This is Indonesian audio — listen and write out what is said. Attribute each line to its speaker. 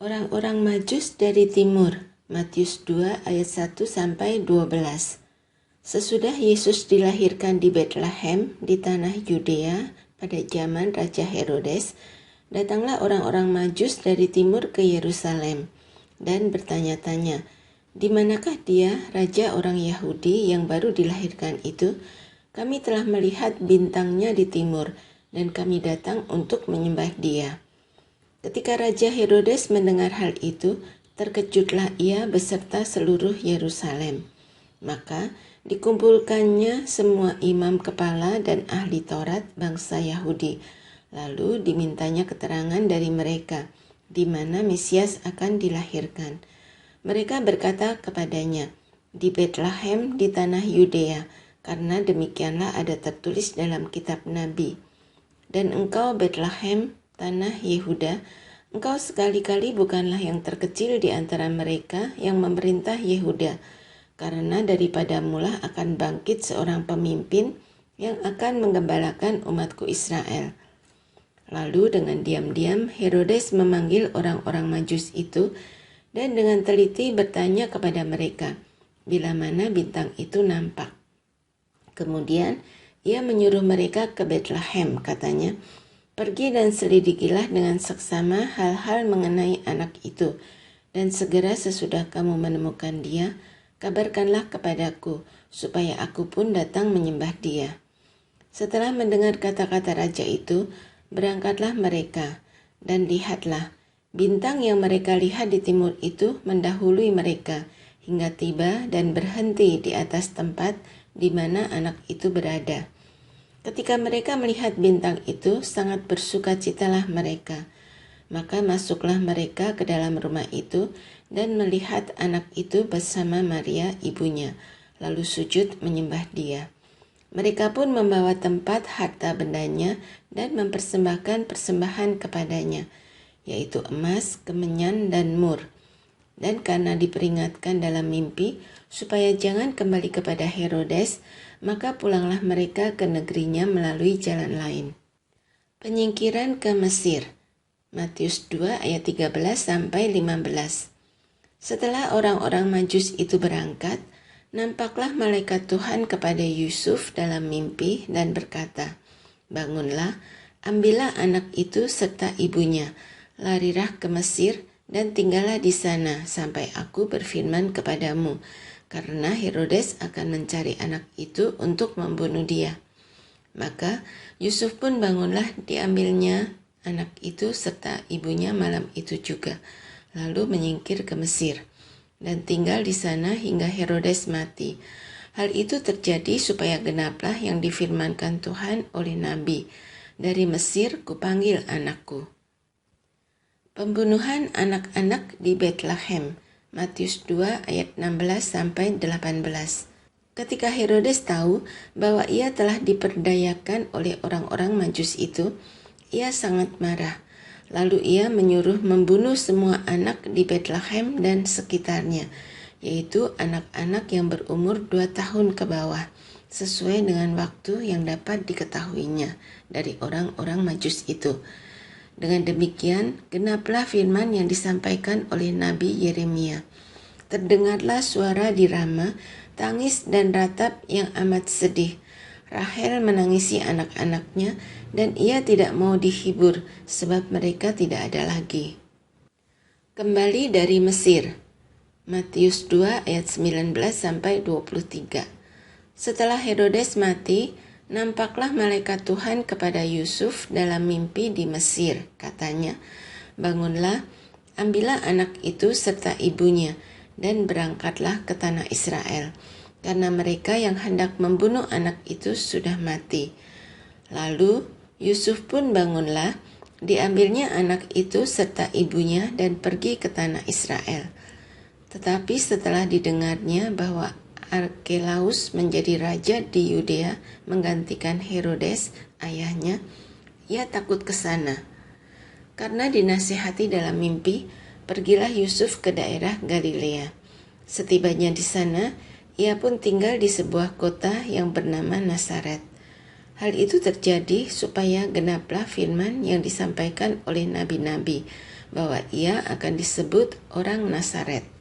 Speaker 1: Orang-orang Majus dari timur, Matius 2 ayat 1-12. Sesudah Yesus dilahirkan di Betlehem di tanah Yudea pada zaman Raja Herodes, datanglah orang-orang Majus dari timur ke Yerusalem dan bertanya-tanya, "Di manakah dia, raja orang Yahudi yang baru dilahirkan itu? Kami telah melihat bintangnya di timur dan kami datang untuk menyembah dia." Ketika Raja Herodes mendengar hal itu, terkejutlah ia beserta seluruh Yerusalem. Maka dikumpulkannya semua imam kepala dan ahli Taurat bangsa Yahudi. Lalu dimintanya keterangan dari mereka, di mana Mesias akan dilahirkan. Mereka berkata kepadanya, "Di Betlehem di tanah Yudea, karena demikianlah ada tertulis dalam kitab Nabi. Dan engkau Betlehem, tanah Yehuda, engkau sekali-kali bukanlah yang terkecil di antara mereka yang memerintah Yehuda, karena daripadamulah akan bangkit seorang pemimpin yang akan menggembalakan umatku Israel." Lalu dengan diam-diam Herodes memanggil orang-orang Majus itu dan dengan teliti bertanya kepada mereka, bila mana bintang itu nampak. Kemudian ia menyuruh mereka ke Betlehem, katanya, "Pergi dan selidikilah dengan seksama hal-hal mengenai anak itu, dan segera sesudah kamu menemukan dia, kabarkanlah kepadaku, supaya aku pun datang menyembah dia." Setelah mendengar kata-kata raja itu, berangkatlah mereka, dan lihatlah, bintang yang mereka lihat di timur itu mendahului mereka, hingga tiba dan berhenti di atas tempat di mana anak itu berada. Ketika mereka melihat bintang itu, sangat bersukacitalah mereka. Maka masuklah mereka ke dalam rumah itu dan melihat anak itu bersama Maria ibunya, lalu sujud menyembah dia. Mereka pun membawa tempat harta bendanya dan mempersembahkan persembahan kepadanya, yaitu emas, kemenyan, dan mur. Dan karena diperingatkan dalam mimpi supaya jangan kembali kepada Herodes, maka pulanglah mereka ke negerinya melalui jalan lain. Penyingkiran ke Mesir, Matius 2 ayat 13-15. Setelah orang-orang Majus itu berangkat, nampaklah malaikat Tuhan kepada Yusuf dalam mimpi dan berkata, "Bangunlah, ambillah anak itu serta ibunya, larilah ke Mesir dan tinggallah di sana sampai aku berfirman kepadamu, karena Herodes akan mencari anak itu untuk membunuh dia." Maka Yusuf pun bangunlah, diambilnya anak itu serta ibunya malam itu juga, lalu menyingkir ke Mesir dan tinggal di sana hingga Herodes mati. Hal itu terjadi supaya genaplah yang difirmankan Tuhan oleh Nabi, "Dari Mesir kupanggil anakku." Pembunuhan anak-anak di Betlehem, Matius 2 ayat 16-18. Ketika Herodes tahu bahwa ia telah diperdayakan oleh orang-orang Majus itu, ia sangat marah. Lalu ia menyuruh membunuh semua anak di Betlehem dan sekitarnya, yaitu anak-anak yang berumur 2 tahun ke bawah, sesuai dengan waktu yang dapat diketahuinya dari orang-orang Majus itu. Dengan demikian, genaplah firman yang disampaikan oleh Nabi Yeremia. Terdengarlah suara di Rama, tangis dan ratap yang amat sedih. Rahel menangisi anak-anaknya, dan ia tidak mau dihibur, sebab mereka tidak ada lagi. Kembali dari Mesir, Matius 2 ayat 19-23. Setelah Herodes mati, nampaklah malaikat Tuhan kepada Yusuf dalam mimpi di Mesir. Katanya, "Bangunlah, ambillah anak itu serta ibunya, dan berangkatlah ke tanah Israel, karena mereka yang hendak membunuh anak itu sudah mati." Lalu Yusuf pun bangunlah, diambilnya anak itu serta ibunya dan pergi ke tanah Israel. Tetapi setelah didengarnya bahwa Arkelaus menjadi raja di Yudea menggantikan Herodes, ayahnya, ia takut ke sana. Karena dinasihati dalam mimpi, pergilah Yusuf ke daerah Galilea. Setibanya di sana, ia pun tinggal di sebuah kota yang bernama Nazaret. Hal itu terjadi supaya genaplah firman yang disampaikan oleh nabi-nabi bahwa ia akan disebut orang Nazaret.